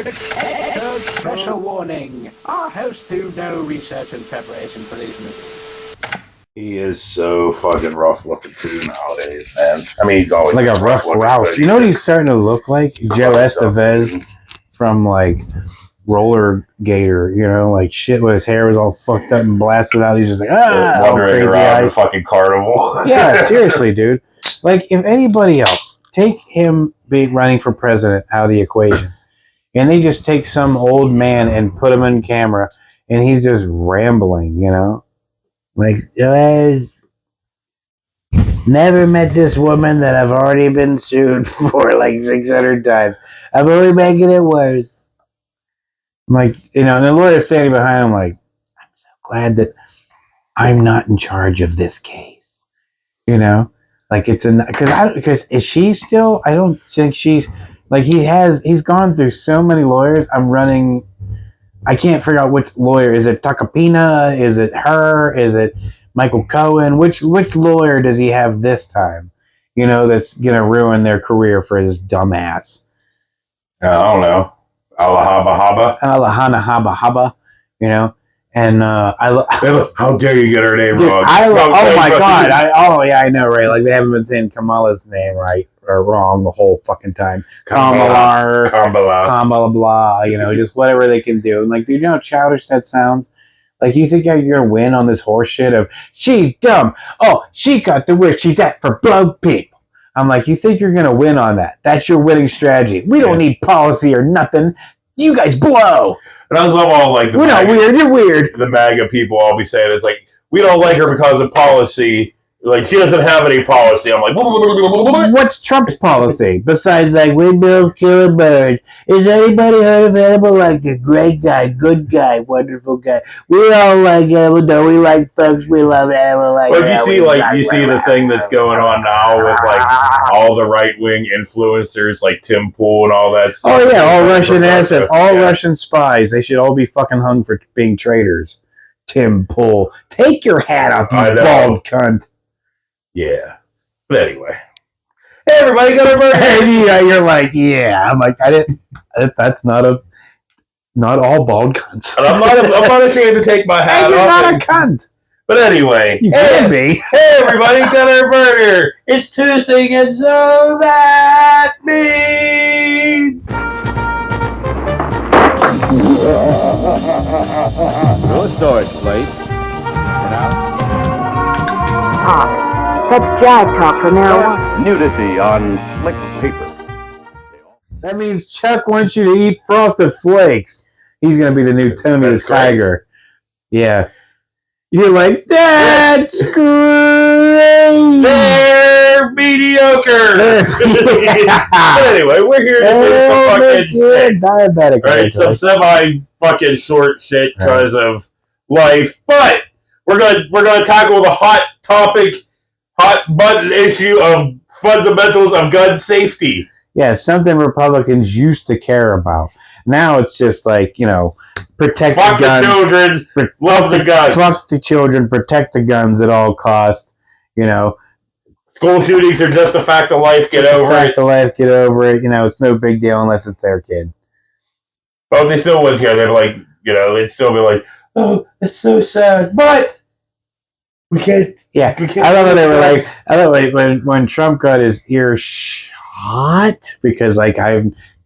Special warning. Our hosts do no research and preparation for these movies. He is so fucking rough looking too nowadays, man. I mean, he's always like a rough Rouse. You know what he's starting to look like? Joe Estevez from like Roller Gator. You know, like shit. When his hair was all fucked up and blasted out, he's just like wandering crazy around eyes. the fucking carnival. Yeah, seriously, dude. Like if anybody else take him being running for president out of the equation, and they just take some old man and put him in camera, and he's just rambling, you know. Like, never met this woman that I've already been sued for like 600 times. I'm only making it worse. I'm like, you know, and the lawyer's standing behind him like, I'm so glad that I'm not in charge of this case. You know? Like, it's because is she still, I don't think she's, like, he's gone through so many lawyers. I can't figure out which lawyer. Is it Takapina? Is it her? Is it Michael Cohen? Which lawyer does he have this time? You know, that's gonna ruin their career for this dumbass. I don't know. Alahana Haba. You know, and how dare you get her name dude, wrong? Oh my god! I know, right? Like they haven't been saying Kamala's name right or wrong the whole fucking time. Kamala, blah. You know, just whatever they can do. And like, dude, you know how childish that sounds? Like, you think you're gonna win on this horse shit of she's dumb? Oh, she got the where she's at for blow people. I'm like, you think you're gonna win on that? That's your winning strategy. We don't need policy or nothing. You guys blow. And I was all like, we're not weird. You're weird. The MAGA people all be saying it's like, we don't like her because of policy. Like, she doesn't have any policy. I'm like, what's Trump's policy? Besides, like, windmills killing birds. Is anybody heard of animal like a great guy, good guy, wonderful guy? We all like animal. No, we like thugs. We love animal. Like, well, you see the thing that's going on now with like all the right wing influencers, like Tim Pool and all that stuff. Oh yeah, all Russian assets, all Russian spies. They should all be fucking hung for being traitors. Tim Pool, take your hat off, you bald cunt. Yeah, but anyway, hey everybody, got our birthday. Yeah, you're like, yeah. I'm like, I didn't. That's not all bald cunts. And I'm not ashamed to take my hat off. You're not a cunt. But anyway, you can be. Hey everybody, got our burger. It's Tuesday, and so that means no storage place. Talk. That's jive talk for marijuana. Nudity on slick paper. That means Chuck wants you to eat Frosted Flakes. He's going to be the new Tony the Tiger. Yeah. You're like, that's great. They're mediocre. But anyway, we're here to do some fucking shit. Diabetic. Right, some semi-fucking short shit because of life. But we're gonna tackle the hot topic, hot button issue of fundamentals of gun safety. Yeah, something Republicans used to care about. Now it's just like, you know, protect the guns. Fuck the children, love the guns. Fuck the children, protect the guns at all costs. You know, school shootings are just a fact of life. Get over it. You know, it's no big deal unless it's their kid. But they still wouldn't care. They'd like, you know, they'd still be like, oh, it's so sad, but we can't. Yeah, I love how they were like. I love when Trump got his ear shot because like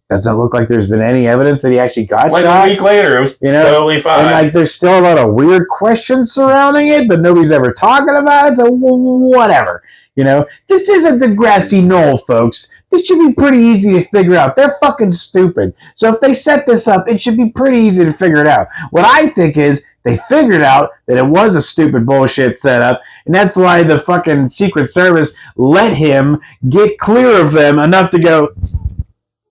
doesn't look like there's been any evidence that he actually got shot. Like a week later, it was totally fine. And like, there's still a lot of weird questions surrounding it, but nobody's ever talking about it. So whatever, you know. This isn't the grassy knoll, folks. This should be pretty easy to figure out. They're fucking stupid. So if they set this up, it should be pretty easy to figure it out. What I think is they figured out that it was a stupid bullshit setup, and that's why the fucking Secret Service let him get clear of them enough to go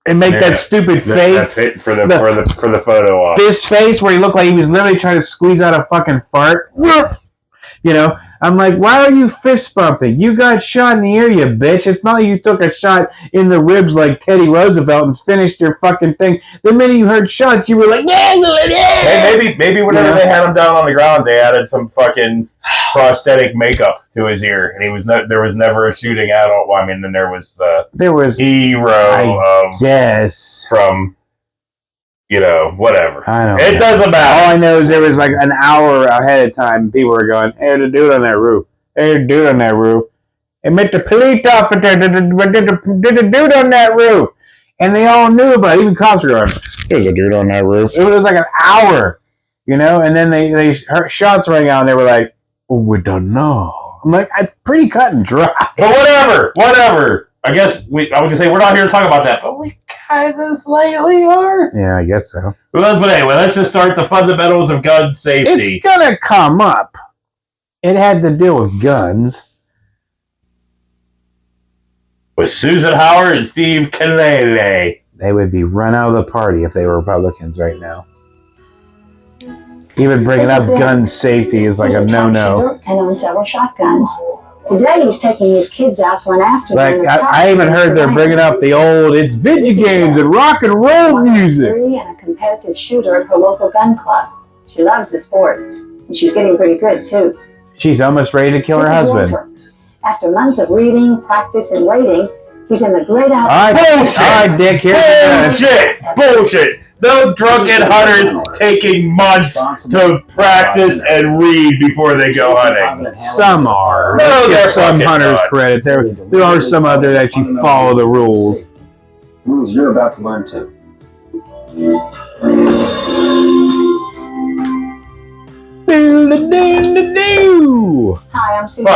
and make that stupid face. That's it for the photo op. This face where he looked like he was literally trying to squeeze out a fucking fart. You know, I'm like, why are you fist bumping? You got shot in the ear, you bitch. It's not like you took a shot in the ribs like Teddy Roosevelt and finished your fucking thing. The minute you heard shots, you were like, hey, maybe whenever they had him down on the ground, they added some fucking prosthetic makeup to his ear, and there was never a shooting at all. Well, I mean, then there was hero, I guess, from you know, whatever. I don't It know. doesn't All matter. I know is there was like an hour ahead of time. People were going, "Hey, there's a dude on that roof. Hey, there's a dude on that roof. And met the police officer. Did the dude on that roof?" And they all knew about it. Even cops were going, "There's a dude on that roof." It was like an hour, you know. And then they heard shots rang out, and they were like, "Oh, we don't know." I'm like, "I'm pretty cut and dry." But whatever. I guess I was gonna say we're not here to talk about that, but we kind of slightly are. Yeah, I guess so. But anyway, let's just start the fundamentals of gun safety. It's gonna come up. It had to deal with guns. With Susan Howard and Steve Kalele. They would be run out of the party if they were Republicans right now. Even bringing up gun safety is like a no-no. And owns several shotguns. Today he's taking his kids out for an afternoon. Like I even heard they're bringing up the old "it's video games and rock and roll music." And a competitive shooter at her local gun club. She loves the sport, and she's getting pretty good too. She's almost ready to kill her husband. After months of reading, practice, and waiting, he's in the great outdoors. Bullshit! All right, Dick. Here's Bullshit! No drunken hunters taking months to practice and read before they go hunting. some are. No, Let's they're give some fucking hunters not. credit. There are some out there that actually follow the rules. Rules you're about to learn too. Hi, I'm Susan.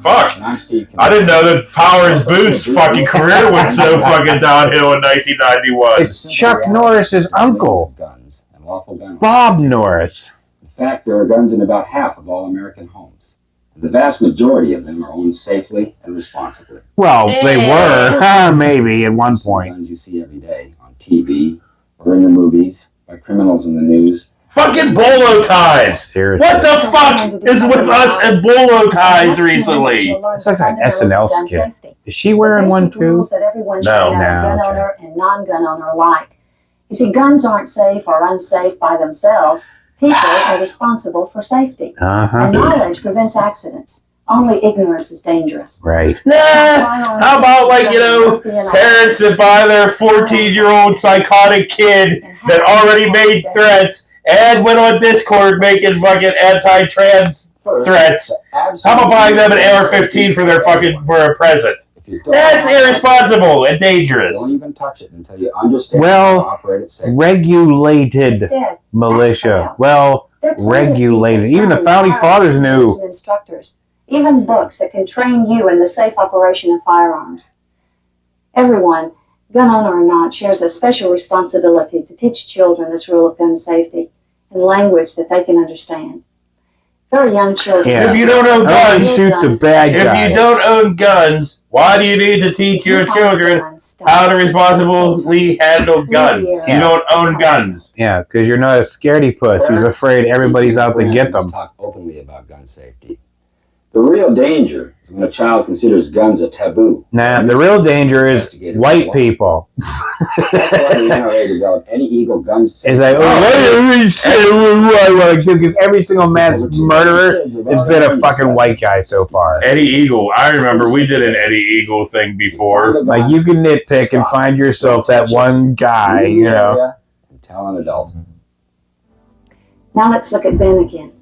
Fuck. And I'm Steve. I didn't know that Powers Booth's fucking career went so fucking downhill in 1991. It's Chuck Norris's uncle, Guns and lawful gun. Bob Norris. In fact, there are guns in about half of all American homes. The vast majority of them are owned safely and responsibly. Well, they were, maybe at one point. Guns you see every day on TV or in the movies by criminals in the news. Fucking bolo ties! Seriously. What the fuck is with us and bolo ties recently? It's like an SNL skit. Is she wearing one too? No, No, gun okay. owner and non-gun owner alike. You see, guns aren't safe or unsafe by themselves. People are responsible for safety. And knowledge prevents accidents. Only ignorance is dangerous. Right. Nah, how about parents that buy their 14-year-old psychotic kid that already made threats and went on Discord making fucking anti-trans threats. How about buying them an AR-15 for a present? That's irresponsible and dangerous. Don't even touch it until you understand Well, how to operate it safely. Regulated militia. Well, regulated. Even the founding fathers knew. Instructors, even books that can train you in the safe operation of firearms. Everyone, gun owner or not, shares a special responsibility to teach children this rule of gun safety in language that they can understand. Very young children. Yeah. If you don't own guns, shoot the bad guy. If you don't own guns, why do you need to teach your children how to responsibly handle guns? Yeah. You don't own guns. Yeah, because you're not a scaredy puss who's afraid everybody's out to get them. Talk openly about gun safety. The real danger is when a child considers guns a taboo. Nah, the real danger is white people. That's why the NRA developed any Eagle gun safety. It's like, because every single mass murderer has been a fucking white guy so far. Eddie Eagle. I remember we did an Eddie Eagle thing before. Like, you can nitpick and find yourself that one guy, you know. And tell an adult. Now let's look at Ben again.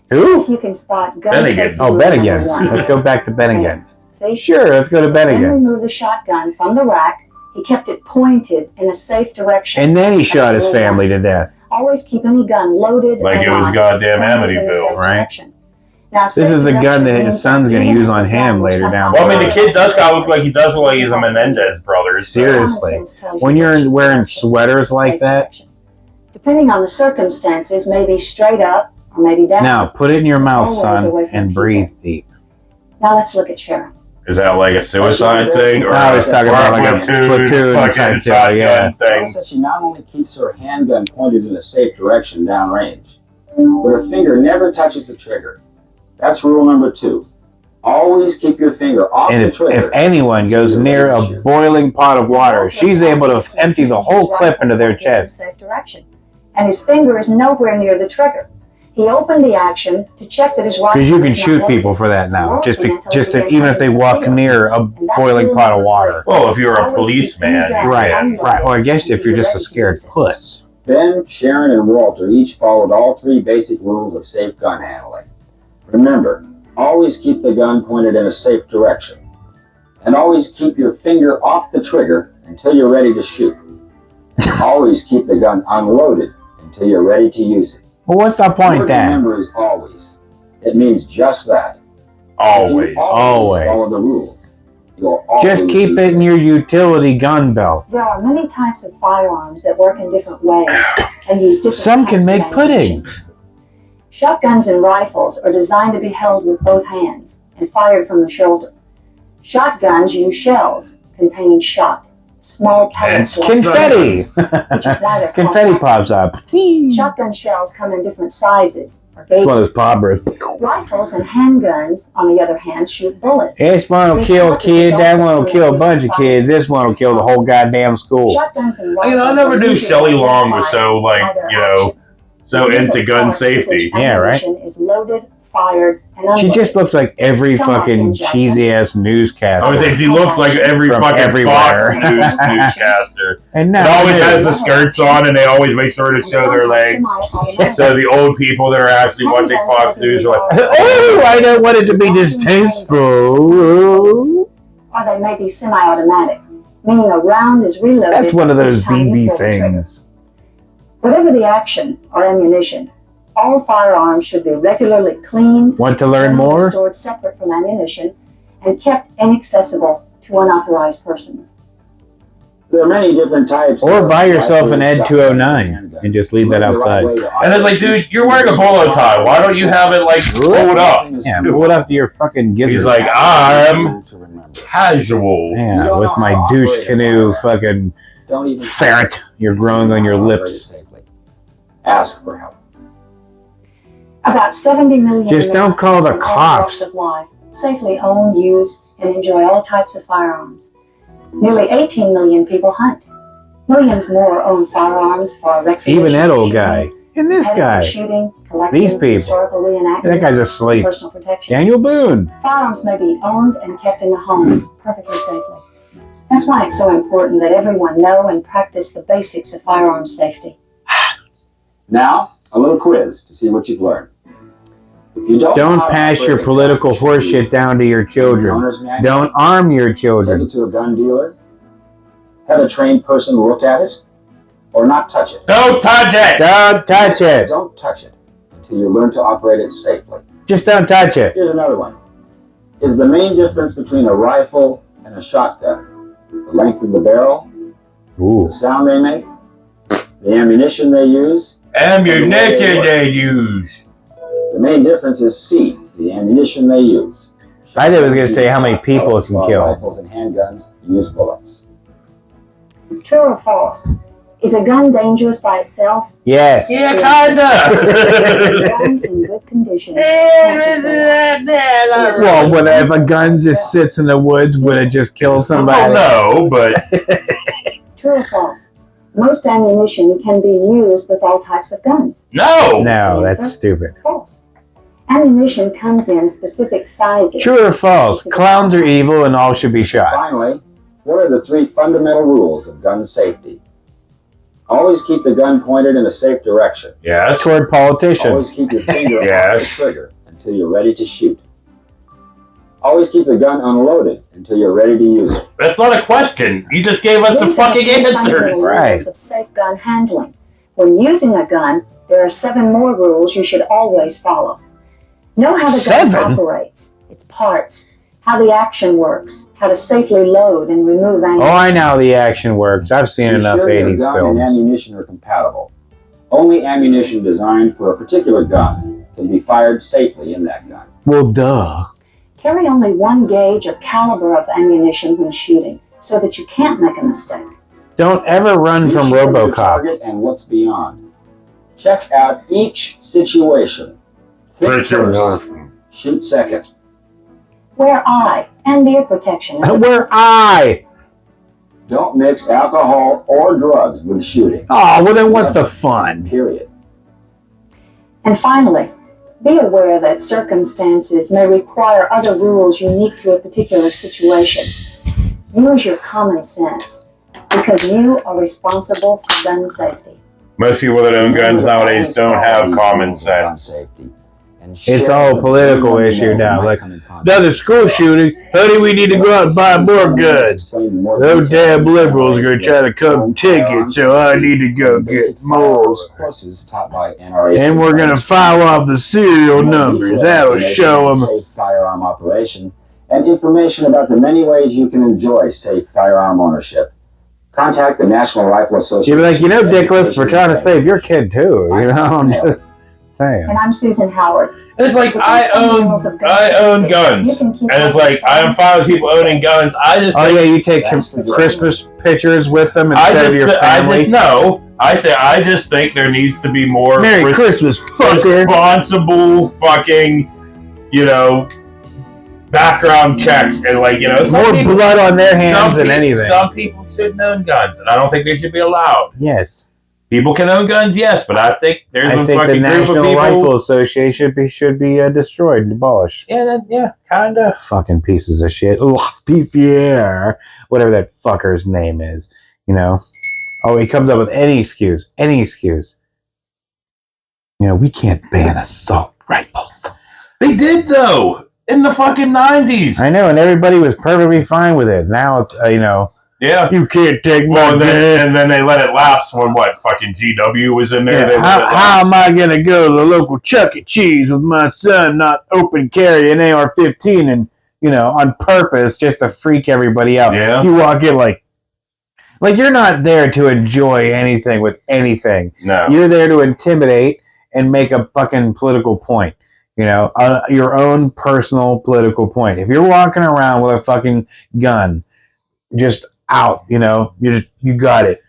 Who? If you can spot gun Bennigan's. safety Oh, rule number Bennigan's. one. Let's go back to Bennigan's. See? Sure, let's go to Then Bennigan's. remove the shotgun from the rack. He kept it pointed in a safe direction. And then he shot his family to death. Always keep any gun loaded. Like and it was locked, goddamn pointed in a Amityville, safe right? direction. Now, This is the gun that his son's going to use on him later down the Well, I mean, road. the kid does kind of look like he does look like he's a Menendez brothers. Seriously. When you're wearing sweaters like that. Depending on the circumstances, maybe straight up or maybe down. Now, put it in your mouth, son, and breathe deep. Now let's look at Sharon. Is that like a suicide thing? Or No, I was talking about like a platoon fucking type deal, shotgun yeah. thing? Notice that she not only keeps her handgun pointed in a safe direction downrange, but her finger never touches the trigger. That's rule number 2. Always keep your finger off And the if trigger. anyone goes near a boiling pot of water, she's able to empty the whole clip into their chest. Safe direction. And his finger is nowhere near the trigger. He opened the action to check that his rifle Because you can was not shoot loaded. people for that now. Or Just until he even if they walk field. near a And that's boiling rule pot of number water. three. Well, if you're a Always keep policeman, any gun Right, unloaded right. Or I guess if until you're just ready a to scared use it. puss. Ben, Sharon, and Walter each followed all 3 basic rules of safe gun handling. Remember, always keep the gun pointed in a safe direction. And always keep your finger off the trigger until you're ready to shoot. And always keep the gun unloaded until you're ready to use it. Well, what's the The point word then? remember is always. It means just that. always. If you always follow the rules, you'll always Just keep be it in safe. your utility gun belt. There are many types of firearms that work in different ways and use different Some can types of make pudding. ammunition. Shotguns and rifles are designed to be held with both hands and fired from the shoulder. Shotguns use shells containing shot, small pellets like Confetti! which is why they're called Confetti pops up. It's Shotgun shells come in different sizes or gauges. one of those poppers. Rifles and handguns, on the other hand, shoot bullets. This one will kill a kid, that one will kill a bunch of kids, this one will kill the whole goddamn school. Shotguns and You rifles know, I never are knew usually Shelley Long was identified so, like, by their you know, action. so The into gun parts with which safety. Yeah, right. ammunition is loaded, fired, and unloaded. She just looks like every fucking cheesy ass I would newscaster. say she looks like every From fucking everywhere. Fox News newscaster. And It now always it has is. the skirts on, and they always make sure to And show some their have legs. semi-automatic. So the old people that are actually watching Fox News are like, Oh, I don't want it to be distasteful. Or they may be semi-automatic, meaning a round is reloaded. That's one of those each time you BB pull the trigger. things. Whatever the action or ammunition, all firearms should be regularly cleaned, Want to learn generally more? stored separate from ammunition, and kept inaccessible to unauthorized persons. There are many different types. Or of buy yourself rifles, an Ed shotguns, 209 handguns. and just leave that Look the right outside. way to and it's like, dude, you're wearing a bolo tie. Why don't you have it, like, pulled up? Yeah, pull it up to your fucking gizzard. He's like, I'm casual. Yeah, with my douche canoe fucking Don't even ferret you're growing on your lips. Safely. Ask for help. About 70 million Just don't call the Americans from all cops. walks of life safely own, use, and enjoy all types of firearms. Nearly 18 million people hunt. Millions more own firearms for recreation. Even that old guy. And this guy. Shooting, collecting, These people. historical reenactment, That guy's asleep. personal protection. Daniel Boone. Firearms may be owned and kept in the home perfectly safely. That's why it's so important that everyone know and practice the basics of firearms safety. Now, a little quiz to see what you've learned. If you don't know Don't how to pass your operate a political gun, horseshit down to your the children. owner's manual, Don't arm your take children. it to a gun dealer, have a trained person look at it, or not touch it. Don't touch it! Don't touch it. Don't touch it until you learn to operate it safely. Just don't touch it. Here's another one. Is the main difference between a rifle and a shotgun the length of the barrel, Ooh. the sound they make, the ammunition they use? Ammunition they use. The main difference is C, the ammunition they use. I thought it was gonna say how many people Bullets, it can while kill. Rifles and handguns use bullets. True or false? Is a gun dangerous by itself? Yes. Yeah, A kinda. gun in good condition. Well, what if a gun just sits in the woods? Would it just kill somebody? Well, no, but True or false? Most ammunition can be used with all types of guns. no. No, that's stupid. False. Ammunition comes in specific sizes. True or false? Clowns are evil and all should be shot. Finally, what are the 3 fundamental rules of gun safety? Always keep the gun pointed in a safe direction. Yes. Toward Always politicians. keep your finger off the Yes. trigger until you're ready to shoot. Always keep the gun unloaded until you're ready to use it. That's not a question. You just gave us the These are fucking the fundamental answers. rules Right. of safe gun handling. When using a gun, there are 7 more rules you should always follow. Know how the 7? gun operates, its parts, how the action works, how to safely load and remove ammunition. Oh, I know how the action works. I've seen Be enough sure your 80s gun and films. ammunition are compatible. Only ammunition designed for a particular gun can be fired safely in that gun. Well, duh. Carry only 1 gauge or caliber of ammunition when shooting, so that you can't make a mistake. Don't ever run Be from sure of your RoboCop. target and what's beyond. Check out each situation. Think first, shoot second. Wear eye and ear protection. Where I? Don't mix alcohol or drugs with shooting. Oh, well then what's the fun? Period. And finally, be aware that circumstances may require other rules unique to a particular situation. Use your common sense, because you are responsible for gun safety. Most people that own guns nowadays don't have common sense. It's all a political issue now. Like, another school shooting, honey, we need to go out and buy more guns. Those damn liberals are going to try to come take it, so I need to go get more. And we're going to file off the serial numbers. That'll show them. Safe firearm operation and information about the many ways you can enjoy safe firearm ownership. Contact the National Rifle Association. You'd be like, Dickless, we're trying to save your kid too. I'm just saying. And I'm Susan Howard. And it's like, I own guns. And it's like, I am fine with people owning guns. I just you take Christmas pictures with them instead of your family. I just think there needs to be more Merry Christmas, fucker. Responsible fucking, background checks and more people, blood on their hands than anything. Some people shouldn't own guns, and I don't think they should be allowed. Yes, people can own guns, yes, but I think there's a fucking the National group of people. Rifle Association should be destroyed and abolished. Yeah, kind of. Fucking pieces of shit. Ugh, PPR, whatever that fucker's name is. Oh, he comes up with any excuse. We can't ban assault rifles. They did though. In the fucking 90s. I know, and everybody was perfectly fine with it. Now it's, yeah. You can't take my and then they let it lapse when fucking GW was in there. Yeah, how am I going to go to the local Chuck E. Cheese with my son not open carry an AR-15 and, on purpose just to freak everybody out? Yeah. You walk in like you're not there to enjoy anything with anything. No. You're there to intimidate and make a fucking political point. Your own personal political point. If you're walking around with a fucking gun, just out, you got it.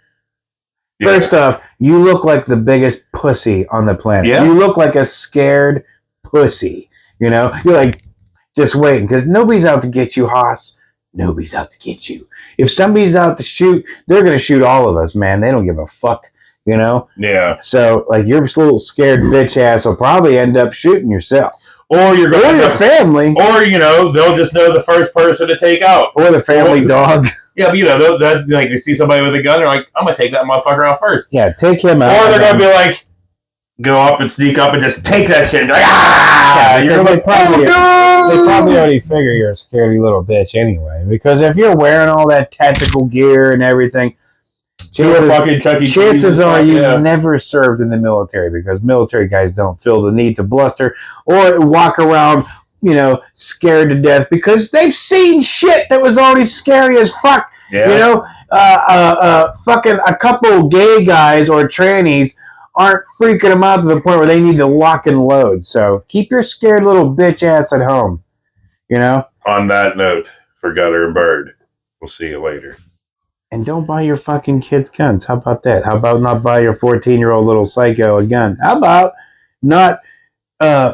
Yeah. First off, you look like the biggest pussy on the planet. Yeah. You look like a scared pussy. You're like, just waiting, because nobody's out to get you, Haas. Nobody's out to get you. If somebody's out to shoot, they're going to shoot all of us, man. They don't give a fuck. Yeah. So, your little scared bitch ass will probably end up shooting yourself. Or you're going to your family. Or, they'll just know the first person to take out. Or the family dog. Yeah, but, that's like, they see somebody with a gun, they're like, I'm going to take that motherfucker out first. Yeah, take him out. Or they're going to be like, go up and sneak up and just take that shit and be like, ah! Yeah, you're like, they probably already figure you're a scaredy little bitch anyway. Because if you're wearing all that tactical gear and everything, chances are you've never served in the military, because military guys don't feel the need to bluster or walk around, scared to death, because they've seen shit that was already scary as fuck. Yeah. Fucking a couple gay guys or trannies aren't freaking them out to the point where they need to lock and load. So keep your scared little bitch ass at home. On that note, for Gutter and Bird, we'll see you later. And don't buy your fucking kids guns. How about that? How about not buy your 14-year-old little psycho a gun? How about not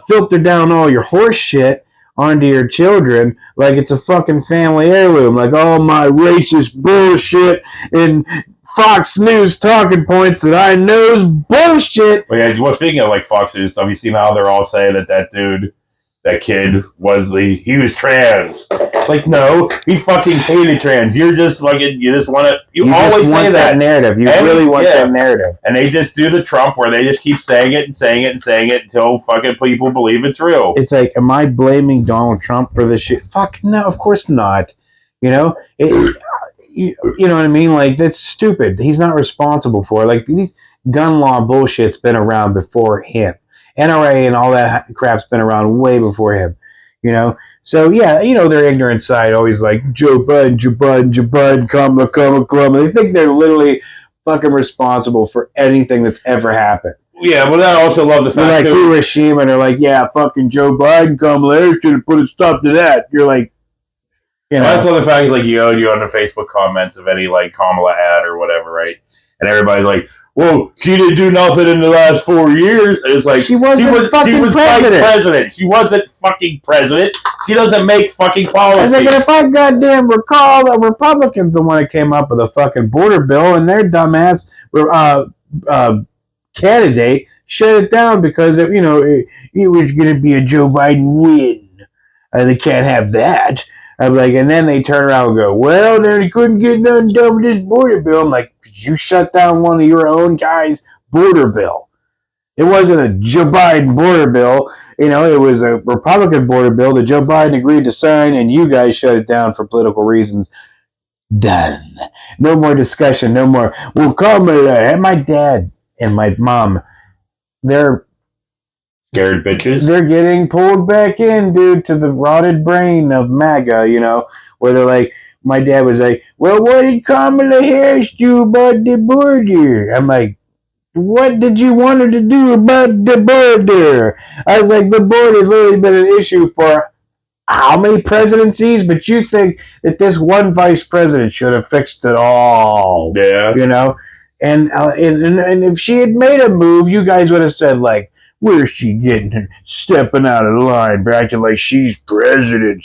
filter down all your horse shit onto your children like it's a fucking family heirloom, like all my racist bullshit and Fox News talking points that I know is bullshit. Well, speaking of Fox News stuff, you seen how they're all saying that kid was trans. No, he fucking hated trans. You're just you just want to, you always want say that narrative. You really want that narrative. And they just do the Trump where they just keep saying it and saying it and saying it until fucking people believe it's real. It's like, am I blaming Donald Trump for this shit? Fuck no, of course not. You know what I mean? That's stupid. He's not responsible for it. These gun law bullshit's been around before him. NRA and all that crap's been around way before him, So, yeah, their ignorant side always Joe Biden, comma. They think they're literally fucking responsible for anything that's ever happened. Yeah, but I also love the fact that Hiroshima, and they're like, yeah, fucking Joe Biden, Kamala should have put a stop to that. You're like, that's one of the facts, you on the Facebook comments of any, Kamala ad or whatever, right? And everybody's like, well, she didn't do nothing in the last 4 years. It's she was vice president. She wasn't fucking president. She doesn't make fucking policy. I was like, if I goddamn recall, the Republicans the one that came up with a fucking border bill, and their dumbass candidate shut it down because it was going to be a Joe Biden win. They can't have that. I'm like, and then they turn around and go, well, they couldn't get nothing done with this border bill. I'm like, you shut down one of your own guys' border bill. It wasn't a Joe Biden border bill. It was a Republican border bill that Joe Biden agreed to sign, and you guys shut it down for political reasons. Done. No more discussion. No more. Well, Kamala and my dad and my mom, they're Scared bitches. They're getting pulled back in, dude, to the rotted brain of MAGA, where they're like, my dad was like, well, what did Kamala Harris do about the border? I'm like, what did you want her to do about the border? I was like, the border's literally been an issue for how many presidencies? But you think that this one vice president should have fixed it all. Yeah. And if she had made a move, you guys would have said, like, where's she getting stepping out of line, acting like she's president,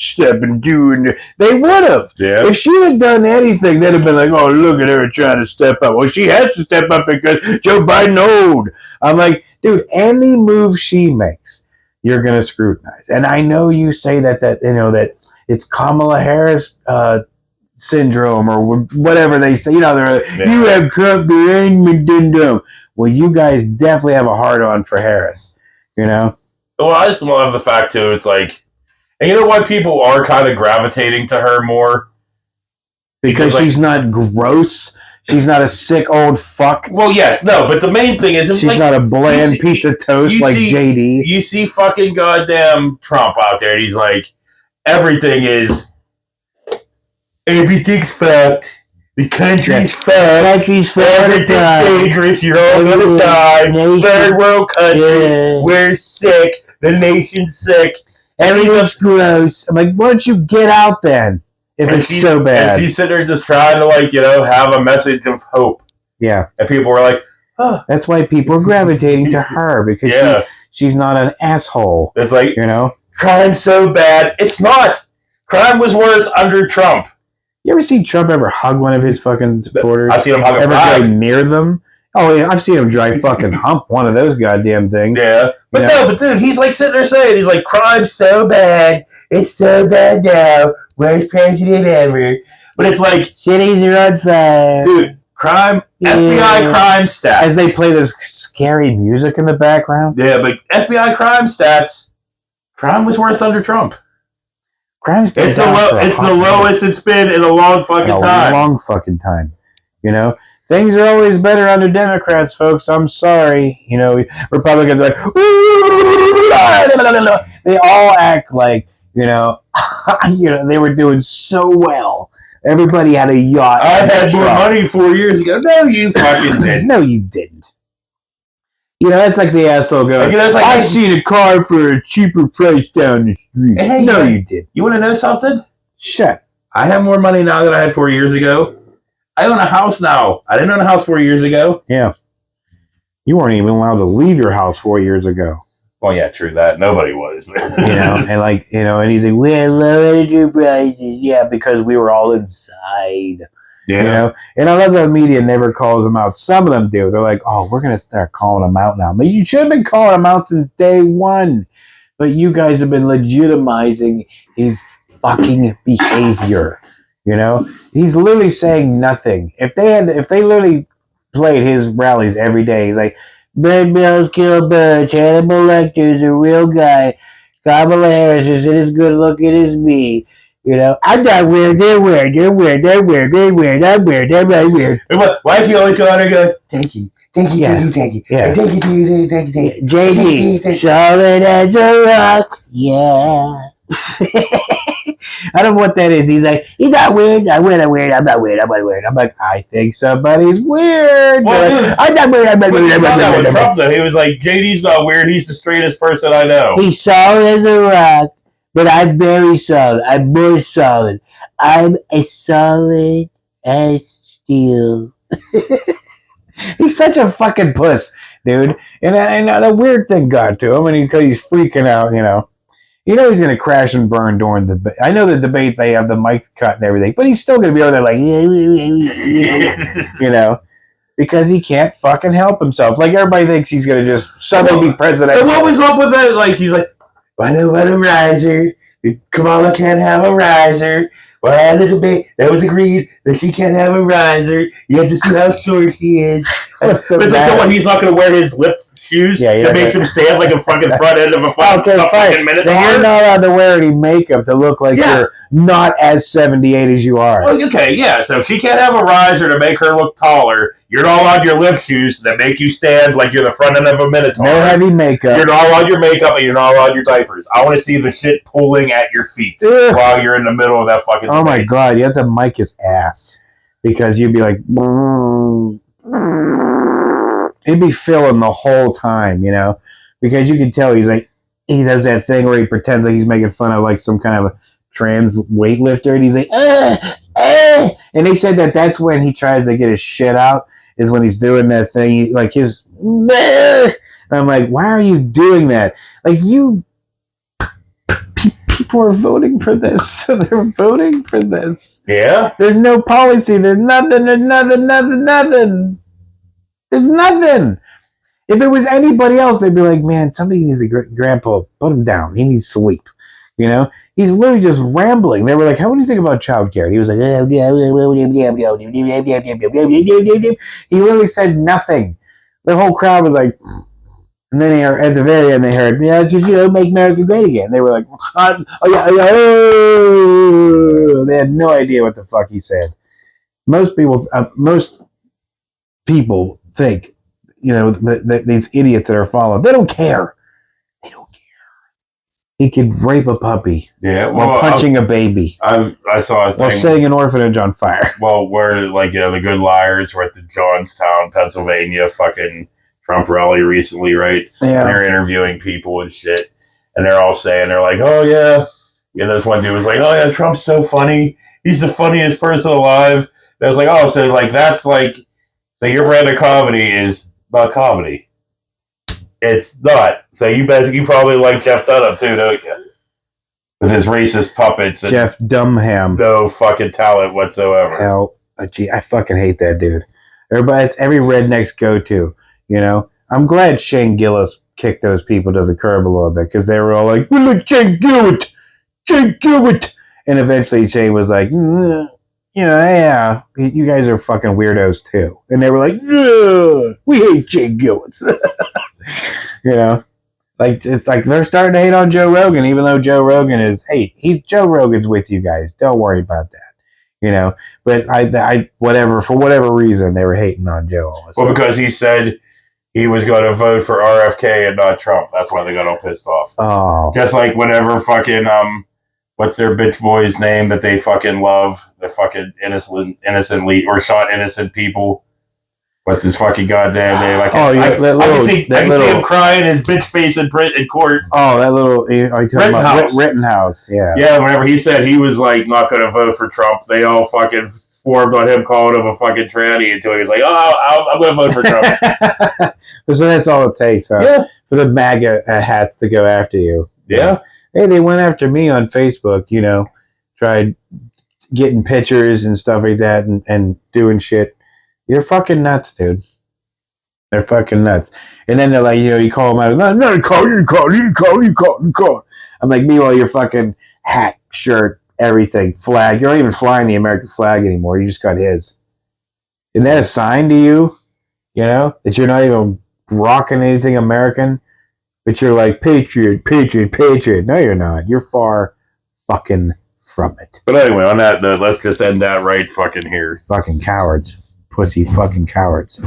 doing it. They would have. Yeah. If she had done anything, they'd have been like, oh, look at her trying to step up. Well, she has to step up because Joe Biden old. I'm like, dude, any move she makes, you're going to scrutinize. And I know you say that it's Kamala Harris syndrome or whatever they say. They're like, you have Trump derangement syndrome. Well, you guys definitely have a hard-on for Harris, Well, I just love the fact, too, it's like, and you know why people are kind of gravitating to her more? Because she's not gross. She's not a sick old fuck. Well, yes, no, but the main thing is... She's not a bland piece of toast like JD. You see fucking goddamn Trump out there, and he's like, everything's fucked. The country's fucked. Everything's dangerous. You're all gonna die. Third world country. We're sick. The nation's sick. Everything's gross. I'm like, why don't you get out then? If it's so bad. And she's sitting there just trying to, have a message of hope. Yeah. And people were like, oh. That's why people are gravitating to her, because she's not an asshole. It's like, crime's so bad. It's not. Crime was worse under Trump. You ever seen Trump ever hug one of his fucking supporters? I've seen him hug a flag. Ever go near them? Oh, yeah, I've seen him dry fucking hump one of those goddamn things. Yeah. But dude, he's like sitting there saying, he's like, crime's so bad. It's so bad now. Worst president ever. But it's like, cities are on fire. Dude, crime, FBI crime stats. As they play this scary music in the background. Yeah, but FBI crime stats, crime was worse under Trump. Crime's been it's the lowest it's been in a long fucking time. A long fucking time. Things are always better under Democrats, folks. I'm sorry. Republicans are like, they all act like, they were doing so well. Everybody had a yacht. I had more money 4 years ago. No, you fucking didn't. No, you didn't. It's like the asshole going, I seen a car for a cheaper price down the street. Hey, no, you didn't. You want to know something? Shut. I have more money now than I had 4 years ago. I own a house now. I didn't own a house 4 years ago. Yeah. You weren't even allowed to leave your house 4 years ago. Well, yeah, true that. Nobody was. And and he's like, we had low energy prices. Yeah, because we were all inside. Yeah. And I love that the media never calls them out. Some of them do. They're like, oh, we're going to start calling them out now. But you should have been calling them out since day one. But you guys have been legitimizing his fucking behavior. He's literally saying nothing. If they literally played his rallies every day, he's like, bird bills kill birds, Hannibal Lecter's a real guy, Kamala Harris isn't as good looking as me. I'm not weird, they're weird, I'm weird, I'm weird. Why do you always go on and go, thank you. Yeah. Thank you. JD, solid as a rock, yeah. I don't know what that is. He's like, he's not weird. I'm not weird. I'm like, I think somebody's weird. Well, I'm not weird. I'm not weird. Trump, though. He was like, JD's not weird. He's the straightest person I know. He's solid as a rock, but I'm very solid. I'm more solid. I'm as solid as steel. He's such a fucking puss, dude. And the weird thing got to him, and he's freaking out, he's going to crash and burn during the debate. I know the debate, they have the mic cut and everything, but he's still going to be over there like, because he can't fucking help himself. Like everybody thinks he's gonna just suddenly be president. And what was up with that? Like he's like, what a riser. Kamala can't have a riser. Well, the debate that was agreed that she can't have a riser. You have to see how short she is. It's like someone he's not going to wear his lift shoes. That makes him stand like a fucking front end of a fucking minute. Then you're not allowed to wear any makeup to look like you're not as 78 as you are. Well, okay, yeah. So she can't have a riser to make her look taller. You're not allowed your lift shoes that make you stand like you're the front end of a minotaur. No heavy makeup. You're not allowed your makeup, and you're not allowed your diapers. I want to see the shit pulling at your feet while you're in the middle of that fucking debate. My God, you have to mic his ass because you'd be like, he'd be filling the whole time, you know, because you can tell he's like, he does that thing where he pretends like he's making fun of like some kind of a trans weightlifter, and he's like, and they said that that's when he tries to get his shit out, is when he's doing that thing, like his, and I'm like, why are you doing that? Like, you, people are voting for this, so they're voting for this. Yeah? There's no policy, there's nothing. There's nothing. If it was anybody else, they'd be like, man, somebody needs to grandpa, put him down. He needs sleep. You know? He's literally just rambling. They were like, how do you think about childcare? And he was like, he literally said nothing. The whole crowd was like, and then at the very end they heard, yeah, because, you know, make America great again. They were like, oh. They had no idea what the fuck he said. Most people think, you know, that these idiots that are following, they don't care. They don't care. He could rape a puppy. Yeah, while punching a baby. I saw a thing. While setting an orphanage on fire. Well, where, like, you know, the good liars were at the Johnstown, Pennsylvania fucking Trump rally recently, right? Yeah. And they're interviewing people and shit. And they're all saying, they're like, oh, yeah. Yeah, this one dude was like, oh, yeah, Trump's so funny. He's the funniest person alive. And I was like, oh, so, like, that's, like, so your brand of comedy is not comedy. It's not. So you probably like Jeff Dunham too, don't you? With his racist puppets. And Jeff Dumbham. No fucking talent whatsoever. Hell, gee, I fucking hate that dude. It's every redneck's go-to, you know? I'm glad Shane Gillis kicked those people to the curb a little bit, because they were all like, well, look, Shane Gillis! And eventually Shane was like, you know, yeah, you guys are fucking weirdos too. And they were like, yeah, we hate Jay Gillis. You know, like, it's like they're starting to hate on Joe Rogan, even though Joe Rogan is, hey, Joe Rogan's with you guys. Don't worry about that. You know, but for whatever reason, they were hating on Joe all this time. Because he said he was going to vote for RFK and not Trump. That's why they got all pissed off. Oh. Just like whenever fucking, what's their bitch boy's name that they fucking love? The fucking innocently or shot innocent people. What's his fucking goddamn name? I can see him crying his bitch face in court. Oh, that little Rittenhouse. Yeah. Yeah, whenever he said he was like not going to vote for Trump, they all fucking swarmed on him, calling him a fucking tranny until he was like, oh, I'm going to vote for Trump. So that's all it takes, huh? Yeah. For the MAGA hats to go after you. Yeah. Hey, they went after me on Facebook, you know, tried getting pictures and stuff like that and doing shit. They're fucking nuts, dude. They're fucking nuts. And then they're like, you know, you call them out. No, you call. I'm like, meanwhile, your fucking hat, shirt, everything, flag. You're not even flying the American flag anymore. You just got his. Isn't that a sign to you? You know, that you're not even rocking anything American? But you're like, patriot. No, you're not. You're far fucking from it. But anyway, on that note, let's just end that right fucking here. Fucking cowards. Pussy fucking cowards.